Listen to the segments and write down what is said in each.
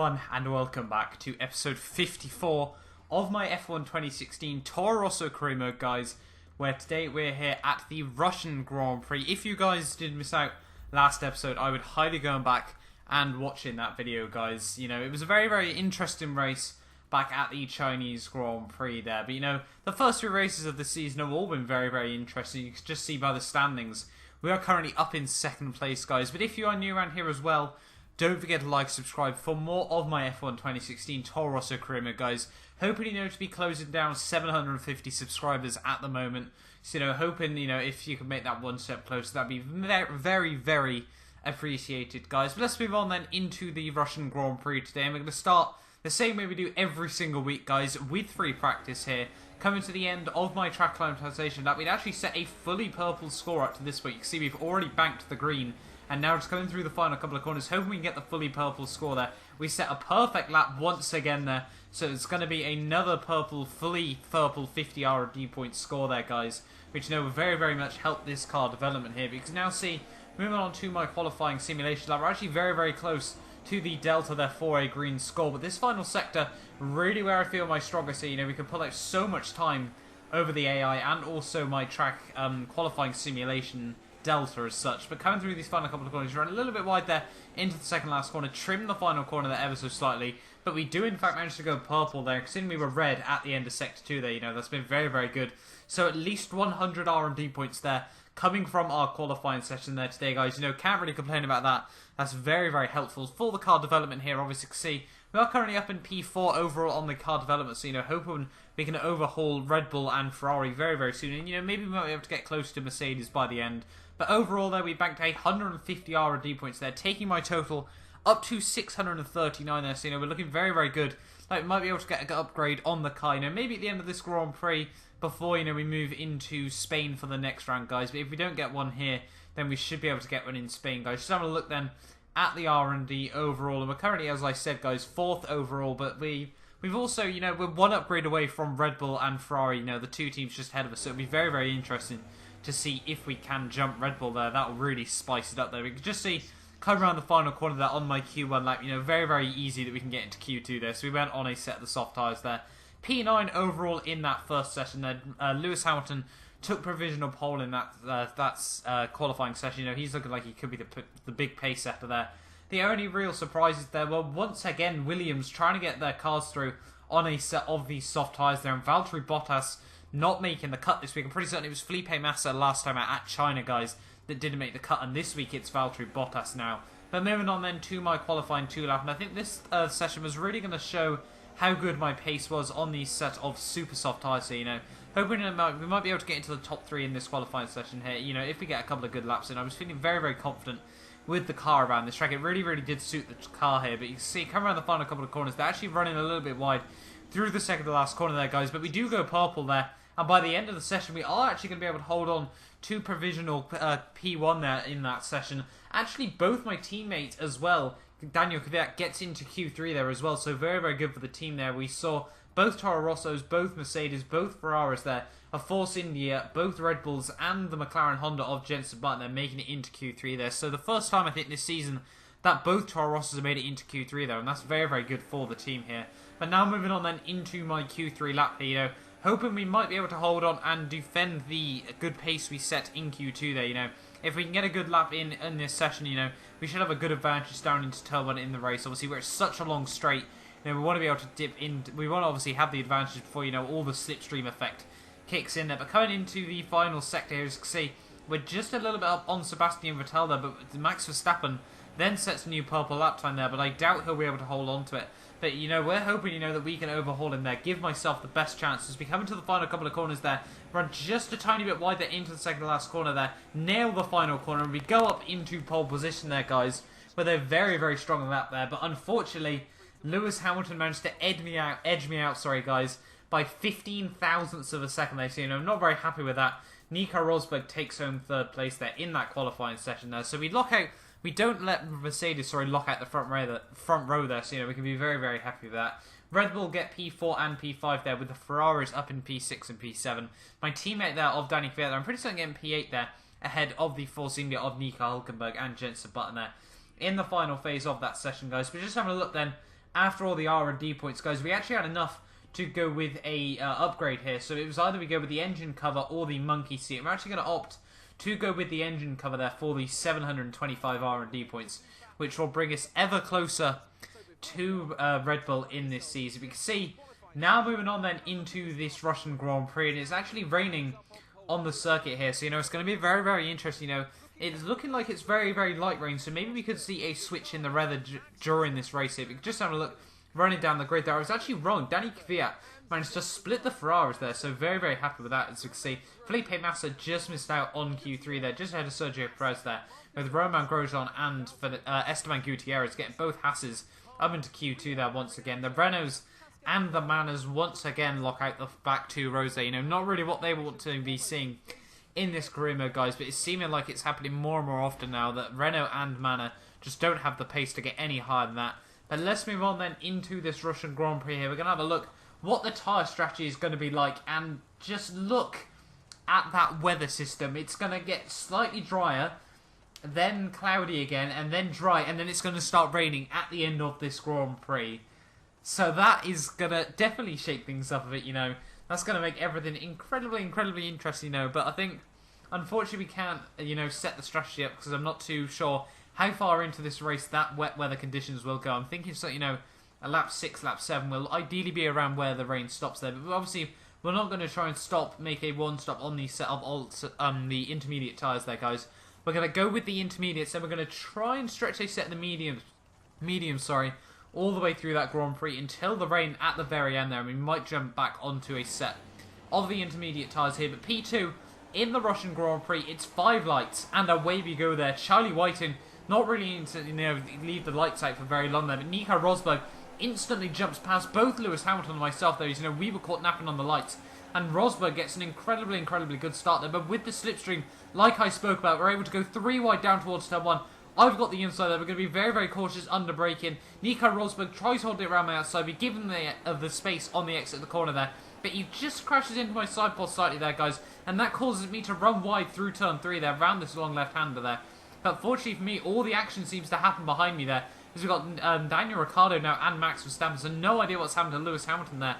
everyone, and welcome back to episode 54 of my F1 2016 Toro Rosso career mode, guys, where today we're here at the Russian Grand Prix. If you guys did miss out last episode, I would highly go back and watching that video, guys. You know, it was a very, very interesting race back at the Chinese Grand Prix there. But, you know, the first three races of the season have all been very, very interesting. You can just see by the standings. We are currently up in second place, guys. But if you are new around here as well, don't forget to like, subscribe for more of my F1 2016 Toro Rosso career mode, guys. Hoping, you know, to be closing down 750 subscribers at the moment. So, you know, hoping, you know, if you can make that one step closer, that'd be very, very appreciated, guys. But let's move on then into the Russian Grand Prix today. And we're going to start the same way we do every single week, guys, with free practice here. Coming to the end of my track acclimatization, that we'd actually set a fully purple score up to this week. You see, we've already banked the green. And now just coming through the final couple of corners, hoping we can get the fully purple score there. We set a perfect lap once again there. So it's going to be another fully purple 50 R&D point score there, guys. Which, you know, will very, very much help this car development here. Because now see, moving on to my qualifying simulation lap, we're actually very, very close to the Delta there for a green score. But this final sector, really where I feel my strongest here. You know, we can pull out so much time over the AI and also my track qualifying simulation Delta as such. But coming through these final couple of corners, you run a little bit wide there into the second last corner, trim the final corner there ever so slightly, but we do in fact manage to go purple there, considering we were red at the end of sector 2 there. You know, that's been very, very good. So at least 100 R&D points there coming from our qualifying session there today, guys. You know, can't really complain about that. That's very, very helpful for the car development here. Obviously, you can see we are currently up in P4 overall on the car development, so, you know, hoping we can overhaul Red Bull and Ferrari very, very soon. And, you know, maybe we might be able to get close to Mercedes by the end. But overall there, we banked 150 R&D points there, taking my total up to 639 there. So, you know, we're looking very, very good. Like, we might be able to get an upgrade on the car, you know, maybe at the end of this Grand Prix before, you know, we move into Spain for the next round, guys. But if we don't get one here, then we should be able to get one in Spain, guys. Just having a look then at the R&D overall. And we're currently, as I said, guys, 4th overall. But we've also, you know, we're one upgrade away from Red Bull and Ferrari, you know, the two teams just ahead of us. So it'll be very, very interesting to see if we can jump Red Bull there. That will really spice it up there. We can just see, come around the final corner there on my Q1 lap, you know, very, very easy that we can get into Q2 there. So we went on a set of the soft tyres there. P9 overall in that first session there. Lewis Hamilton took provisional pole in that qualifying session. You know, he's looking like he could be the big pace setter there. The only real surprises there were, once again, Williams trying to get their cars through on a set of these soft tyres there. And Valtteri Bottas not making the cut this week. I'm pretty certain it was Felipe Massa last time out at China, guys, that didn't make the cut. And this week it's Valtteri Bottas now. But moving on then to my qualifying 2 lap. And I think this session was really going to show how good my pace was on these set of super soft tyres. So, you know, hoping we might be able to get into the top 3 in this qualifying session here. You know, if we get a couple of good laps in. I was feeling very, very confident with the car around this track. It really, really did suit the car here. But you can see, come around the final couple of corners, they're actually running a little bit wide through the second to last corner there, guys. But we do go purple there. And by the end of the session, we are actually going to be able to hold on to provisional P1 there in that session. Actually, both my teammates as well, Daniel Kvyat, gets into Q3 there as well. So very, very good for the team there. We saw both Toro Rossos, both Mercedes, both Ferraris there, a Force India, both Red Bulls, and the McLaren Honda of Jenson Button there making it into Q3 there. So the first time, I think, this season that both Toro Rossos have made it into Q3 there. And that's very, very good for the team here. But now moving on then into my Q3 lap here, you know, hoping we might be able to hold on and defend the good pace we set in Q2 there, you know. If we can get a good lap in this session, you know, we should have a good advantage down into turn 1 in the race. Obviously, where it's such a long straight, you know, we want to be able to dip in. We want to obviously have the advantage before, you know, all the slipstream effect kicks in there. But coming into the final sector here, as you can see, we're just a little bit up on Sebastian Vettel there, but Max Verstappen then sets a new purple lap time there, but I doubt he'll be able to hold on to it. But, you know, we're hoping, you know, that we can overhaul him there, give myself the best chance as we come into the final couple of corners there, run just a tiny bit wider into the second to last corner there, nail the final corner, and we go up into pole position there, guys, with a very, very strong lap there. But unfortunately, Lewis Hamilton managed to edge me out, guys, by 15 thousandths of a second there. So, you know, I'm not very happy with that. Nico Rosberg takes home 3rd place there in that qualifying session there. So we lock out. We don't let Mercedes, lock out the front row there, so, you know, we can be very, very happy with that. Red Bull get P4 and P5 there, with the Ferraris up in P6 and P7. My teammate there of Danny Kvyat, I'm pretty certain getting P8 there, ahead of the Force India of Nico Hülkenberg and Jenson Button there in the final phase of that session, guys. But just having a look then after all the R&D points, guys, we actually had enough to go with a upgrade here. So it was either we go with the engine cover or the monkey seat. I'm actually going to opt to go with the engine cover there for the 725 R&D points, which will bring us ever closer to Red Bull in this season. We can see, now moving on then into this Russian Grand Prix, and it's actually raining on the circuit here. So, it's going to be very, very interesting. It's looking like it's very, very light rain, so maybe we could see a switch in the weather during this race here. We could just have a look running down the grid there. I was actually wrong. Danny Kvyat managed to split the Ferraris there, so very, very happy with that, as you can see. Felipe Massa just missed out on Q3 there, just ahead of Sergio Perez there, with Romain Grosjean and Esteban Gutierrez getting both Hasses up into Q2 there once again. The Renaults and the Manas once again lock out the back two rows there. Not really what they want to be seeing in this career mode, guys, but it's seeming like it's happening more and more often now that Renault and Mana just don't have the pace to get any higher than that. But let's move on then into this Russian Grand Prix here. We're going to have a look what the tyre strategy is going to be like, and just look at that weather system. It's going to get slightly drier, then cloudy again, and then dry, and then it's going to start raining at the end of this Grand Prix. So that is going to definitely shake things up a bit, That's going to make everything incredibly, incredibly interesting, But I think, unfortunately, we can't, set the strategy up because I'm not too sure how far into this race that wet weather conditions will go. I'm thinking, so, a lap 6, lap 7 will ideally be around where the rain stops there. But obviously, we're not going to try and make a one-stop on the set of the intermediate tyres there, guys. We're going to go with the intermediates, and we're going to try and stretch a set of the medium, all the way through that Grand Prix until the rain at the very end there. And we might jump back onto a set of the intermediate tyres here. But P2, in the Russian Grand Prix, it's 5 lights, and away we go there. Charlie Whiting not really into, leave the lights out for very long there, but Nico Rosberg instantly jumps past both Lewis Hamilton and myself there. We were caught napping on the lights, and Rosberg gets an incredibly, incredibly good start there. But with the slipstream, like I spoke about, we're able to go 3 wide down towards turn 1. I've got the inside there. We're going to be very, very cautious under braking. Nico Rosberg tries holding it around my outside. We give him the space on the exit of the corner there, but he just crashes into my side post slightly there, guys, and that causes me to run wide through turn 3 there, around this long left-hander there. But fortunately for me, all the action seems to happen behind me there, because we've got Daniel Ricciardo now and Max Verstappen, so no idea what's happened to Lewis Hamilton there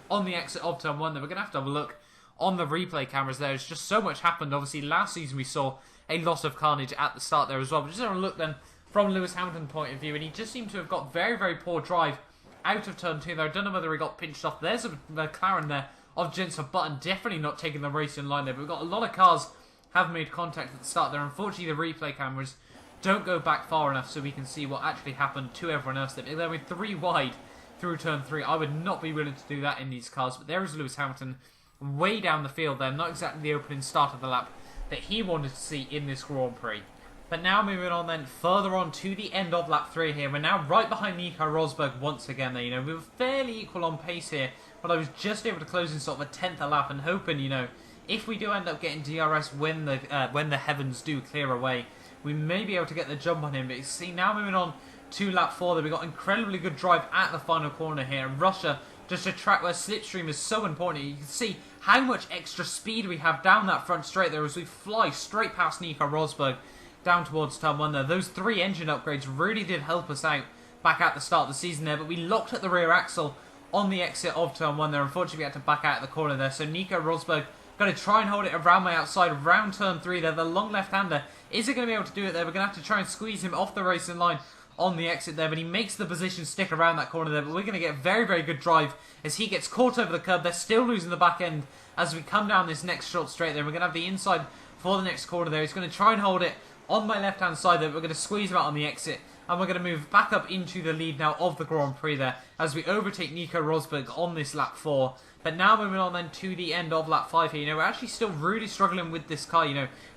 on the exit of turn 1 there. We're going to have to have a look on the replay cameras there. It's just so much happened. Obviously, last season we saw a lot of carnage at the start there as well. But just have a look then from Lewis Hamilton's point of view, and he just seemed to have got very, very poor drive out of turn 2 there. I don't know whether he got pinched off. There's a McLaren there of Jenson Button, definitely not taking the race in line there. But we've got a lot of cars have made contact at the start there. Unfortunately, the replay cameras don't go back far enough so we can see what actually happened to everyone else there. They were 3 wide through turn 3. I would not be willing to do that in these cars, but there is Lewis Hamilton way down the field there, not exactly the opening start of the lap that he wanted to see in this Grand Prix. But now moving on then further on to the end of lap 3 here. We're now right behind Nico Rosberg once again there. We were fairly equal on pace here, but I was just able to close in sort of a 10th a lap and hoping, if we do end up getting DRS when the heavens do clear away, we may be able to get the jump on him. But you see, now moving on to lap 4 there, we got incredibly good drive at the final corner here. And Russia, just a track where slipstream is so important. You can see how much extra speed we have down that front straight there as we fly straight past Nico Rosberg down towards turn 1 there. Those 3 engine upgrades really did help us out back at the start of the season there, but we locked at the rear axle on the exit of turn 1 there. Unfortunately, we had to back out of the corner there, so Nico Rosberg going to try and hold it around my outside, around turn 3 there. The long left-hander, is he going to be able to do it there? We're going to have to try and squeeze him off the racing line on the exit there, but he makes the position stick around that corner there. But we're going to get very, very good drive as he gets caught over the curb. They're still losing the back end as we come down this next short straight there. We're going to have the inside for the next corner there. He's going to try and hold it on my left-hand side there. We're going to squeeze him out on the exit, and we're going to move back up into the lead now of the Grand Prix there as we overtake Nico Rosberg on this lap 4. But now moving on then to the end of lap 5 here. We're actually still really struggling with this car.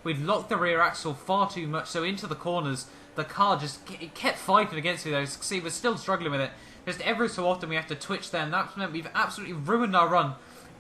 We'd locked the rear axle far too much, so into the corners, the car just kept fighting against me though. See, we're still struggling with it. Just every so often we have to twitch there, and that's meant we've absolutely ruined our run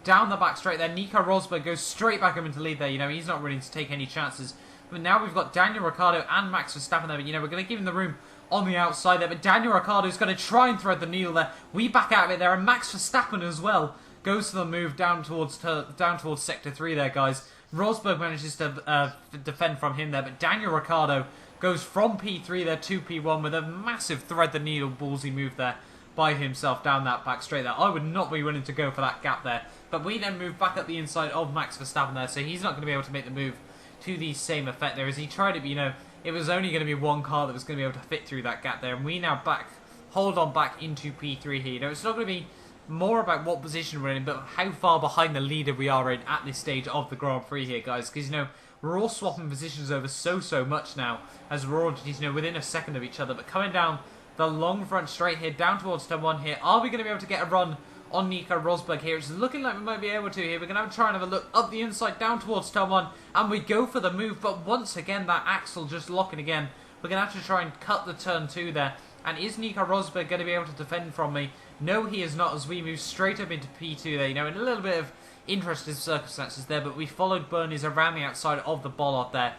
down the back straight there. Nico Rosberg goes straight back up into lead there. He's not willing to take any chances. But now we've got Daniel Ricciardo and Max Verstappen there. But, we're going to give him the room on the outside there. But Daniel Ricciardo is going to try and thread the needle there. We back out of it there. And Max Verstappen as well goes to the move down towards Sector 3 there, guys. Rosberg manages to defend from him there. But Daniel Ricciardo goes from P3 there to P1 with a massive thread the needle ballsy move there by himself down that back straight there. I would not be willing to go for that gap there. But we then move back up the inside of Max Verstappen there, so he's not going to be able to make the move to the same effect there as he tried it, but, you know, it was only going to be one car that was going to be able to fit through that gap there, and we now hold on back into P3 here. You know, it's not going to be more about what position we're in, but how far behind the leader we are in at this stage of the Grand Prix here, guys, because, you know, we're all swapping positions over so much now, as we're all, you know, within a second of each other, but coming down the long front straight here, down towards turn 1 here, are we going to be able to get a run on Nico Rosberg here? It's looking like we might be able to here. We're going to try and have a look up the inside, down towards turn 1, and we go for the move, but once again, that axle just locking again. We're going to have to try and cut the turn 2 there. And is Nico Rosberg going to be able to defend from me? No, he is not, as we move straight up into P2 there. You know, in a little bit of interesting circumstances there, but we followed Bernie's around the outside of the bollard there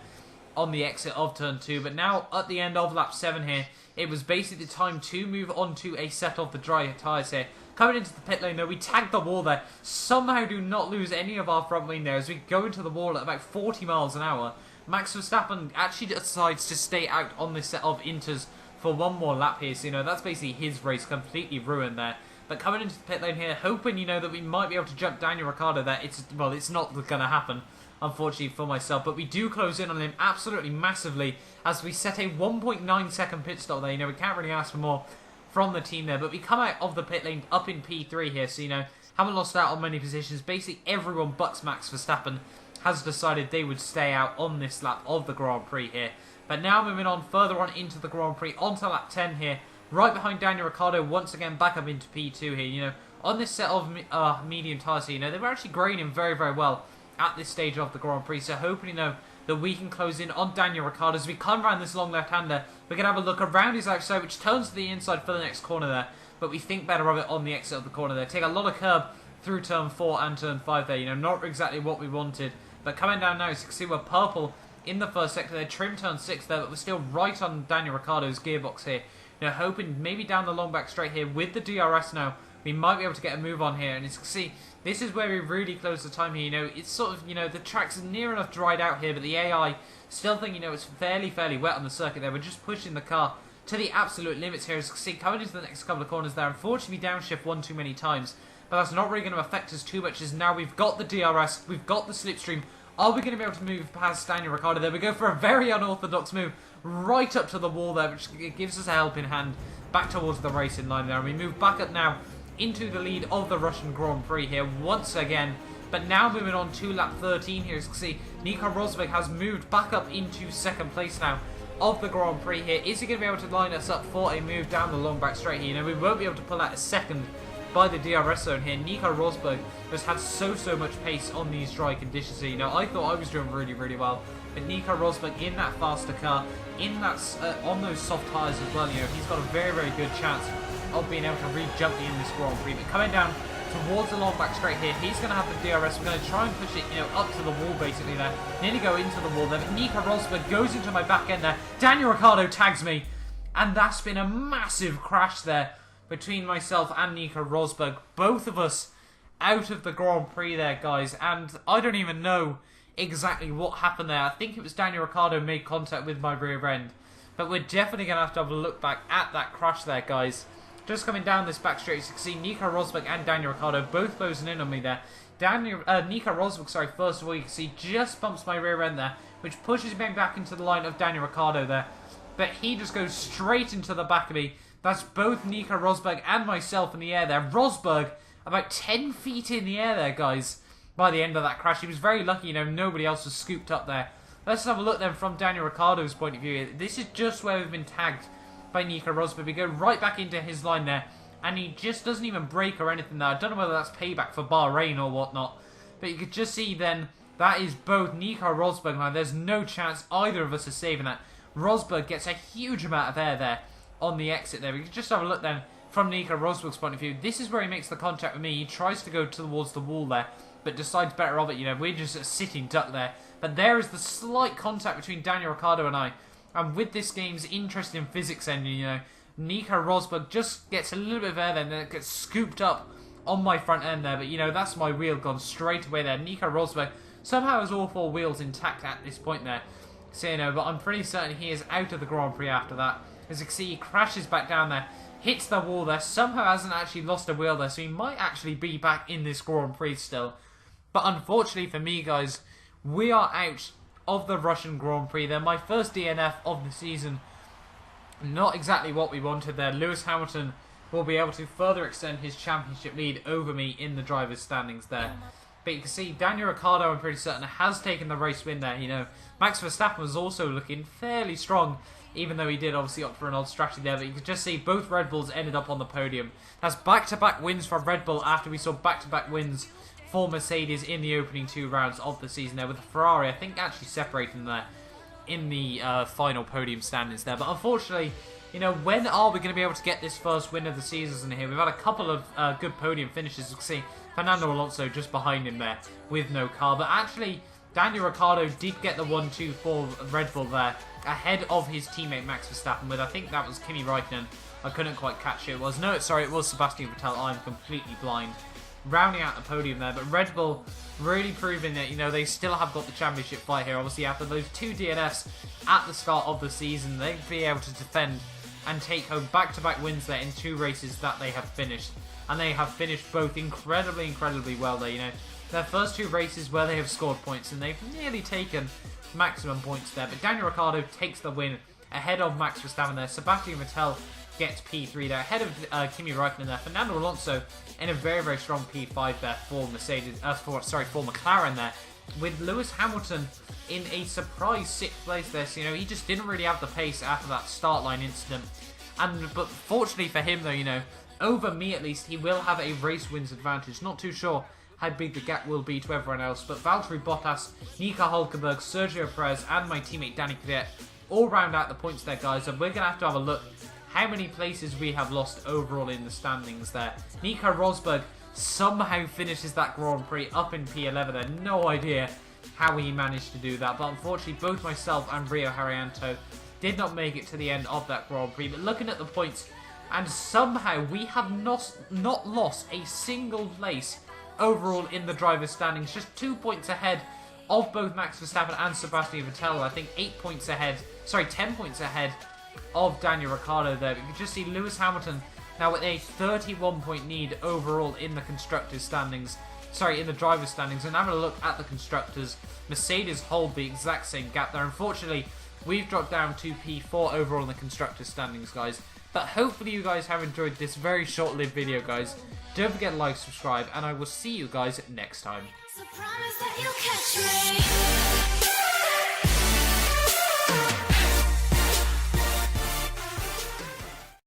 on the exit of turn 2. But now, at the end of lap 7 here, it was basically time to move on to a set of the dry tyres here. Coming into the pit lane though, we tagged the wall there. Somehow do not lose any of our front wing there as we go into the wall at about 40 miles an hour. Max Verstappen actually decides to stay out on this set of inters for one more lap here. So, you know, that's basically his race completely ruined there. But coming into the pit lane here, hoping, you know, that we might be able to jump Daniel Ricciardo there. It's not going to happen, unfortunately for myself. But we do close in on him absolutely massively as we set a 1.9 second pit stop there. You know, we can't really ask for more from the team there. But we come out of the pit lane up in P3 here. So, you know, haven't lost out on many positions. Basically, everyone but Max Verstappen has decided they would stay out on this lap of the Grand Prix here. But now moving on further on into the Grand Prix, onto lap 10 here, right behind Daniel Ricciardo, once again back up into P2 here. You know, on this set of medium tyres here, you know, they were actually graining very well at this stage of the Grand Prix. So hoping, you know, that we can close in on Daniel Ricciardo as we come around this long left-hander. We're going to have a look around his outside, which turns to the inside for the next corner there. But we think better of it on the exit of the corner there. Take a lot of curb through turn 4 and turn 5 there. You know, not exactly what we wanted. But coming down now, as you can see, we're purple in the first sector there, trim turn 6 there, but we're still right on Daniel Ricciardo's gearbox here. You know, hoping maybe down the long back straight here with the DRS now, we might be able to get a move on here. And as you can see, this is where we really close the time here. You know, it's sort of, you know, the track's near enough dried out here, but the AI still think, you know, it's fairly wet on the circuit there. We're just pushing the car to the absolute limits here. As you can see, coming into the next couple of corners there, unfortunately downshift one too many times, but that's not really going to affect us too much as now we've got the DRS, we've got the slipstream. Are we going to be able to move past Daniel Ricciardo there? We go for a very unorthodox move right up to the wall there, which gives us a helping hand back towards the racing line there. And we move back up now into the lead of the Russian Grand Prix here once again. But now moving on to lap 13 here, as you can see, Nico Rosberg has moved back up into second place now of the Grand Prix here. Is he going to be able to line us up for a move down the long back straight here? You know, we won't be able to pull out a second by the DRS zone here. Nico Rosberg has had so much pace on these dry conditions here. You know, I thought I was doing really well, but Nico Rosberg in that faster car, in that on those soft tyres as well, you know, he's got a very good chance of being able to re-jump me in this Grand Prix. But coming down towards the long back straight here, he's going to have the DRS. We're going to try and push it, you know, up to the wall basically there. Nearly go into the wall there, but Nico Rosberg goes into my back end there. Daniel Ricciardo tags me, and that's been a massive crash there between myself and Nico Rosberg. Both of us out of the Grand Prix there, guys. And I don't even know exactly what happened there. I think it was Daniel Ricciardo made contact with my rear end. But we're definitely going to have a look back at that crash there, guys. Just coming down this back straight, you can see Nico Rosberg and Daniel Ricciardo both closing in on me there. Nico Rosberg, sorry, first of all, you can see just bumps my rear end there, which pushes me back into the line of Daniel Ricciardo there. But he just goes straight into the back of me. That's both Nico Rosberg and myself in the air there. Rosberg about 10 feet in the air there, guys, by the end of that crash. He was very lucky, you know, nobody else was scooped up there. Let's have a look then from Daniel Ricciardo's point of view. This is just where we've been tagged by Nico Rosberg. We go right back into his line there, and he just doesn't even brake or anything there. I don't know whether that's payback for Bahrain or whatnot, but you could just see then that is both Nico Rosberg. Now, there's no chance either of us is saving that. Rosberg gets a huge amount of air there on the exit there. We can just have a look then from Nico Rosberg's point of view. This is where he makes the contact with me. He tries to go towards the wall there, but decides better of it. You know, we're just a sitting duck there. But there is the slight contact between Daniel Ricciardo and I. And with this game's interesting physics engine, you know, Nico Rosberg just gets a little bit of air there, and then it gets scooped up on my front end there. But, you know, that's my wheel gone straight away there. Nico Rosberg somehow has all 4 wheels intact at this point there. So, you know, but I'm pretty certain he is out of the Grand Prix after that. As you can see, he crashes back down there. hits the wall there, somehow hasn't actually lost a wheel there, so he might actually be back in this Grand Prix still. But unfortunately for me, guys, we are out of the Russian Grand Prix. They're my first DNF of the season. Not exactly what we wanted there. Lewis Hamilton will be able to further extend his championship lead over me in the driver's standings there. But you can see Daniel Ricciardo, I'm pretty certain, has taken the race win there. You know, Max Verstappen was also looking fairly strong, even though he did obviously opt for an odd strategy there. But you can just see both Red Bulls ended up on the podium. That's back-to-back wins for Red Bull after we saw back-to-back wins for Mercedes in the opening 2 rounds of the season there, with Ferrari, I think, actually separating there in the final podium standings there. But unfortunately, you know, when are we going to be able to get this first win of the season here? We've had a couple of good podium finishes. You can see Fernando Alonso just behind him there with no car. But actually, Daniel Ricciardo did get the 1-2 for Red Bull there, ahead of his teammate Max Verstappen with, I think that was Kimi Räikkönen. I couldn't quite catch who it was. No, sorry, it was Sebastian Vettel. I'm completely blind. Rounding out the podium there, but Red Bull really proving that, you know, they still have got the championship fight here. Obviously, after those 2 DNFs at the start of the season, they'd be able to defend and take home back-to-back wins there in 2 races that they have finished. And they have finished both incredibly well there, you know. Their first 2 races where they have scored points, and they've nearly taken maximum points there. But Daniel Ricciardo takes the win ahead of Max Verstappen there. Sebastian Vettel gets P3 there, ahead of Kimi Räikkönen there. Fernando Alonso in a very strong P5 there for for McLaren there, with Lewis Hamilton in a surprise 6th place there. So, you know, he just didn't really have the pace after that start line incident. But fortunately for him, though, you know, over me at least, he will have a race wins advantage. Not too sure how big the gap will be to everyone else, but Valtteri Bottas, Nico Hülkenberg, Sergio Perez, and my teammate Danny Kvyat all round out the points there, guys. And we're going to have a look how many places we have lost overall in the standings there. Nico Rosberg somehow finishes that Grand Prix up in P11 there. No idea how he managed to do that, but unfortunately both myself and Rio Haryanto did not make it to the end of that Grand Prix. But looking at the points, and somehow we have not lost a single place overall in the driver's standings, just 2 points ahead of both Max Verstappen and Sebastian Vettel. I think 10 points ahead of Daniel Ricciardo there. But you can just see Lewis Hamilton now with a 31-point lead overall in the constructors standings. Sorry, in the driver's standings. And having a look at the constructors, Mercedes hold the exact same gap there. Unfortunately, we've dropped down to P4 overall in the constructors standings, guys. But hopefully you guys have enjoyed this very short-lived video, guys. Don't forget to like, subscribe, and I will see you guys next time. So promise that you'll catch me.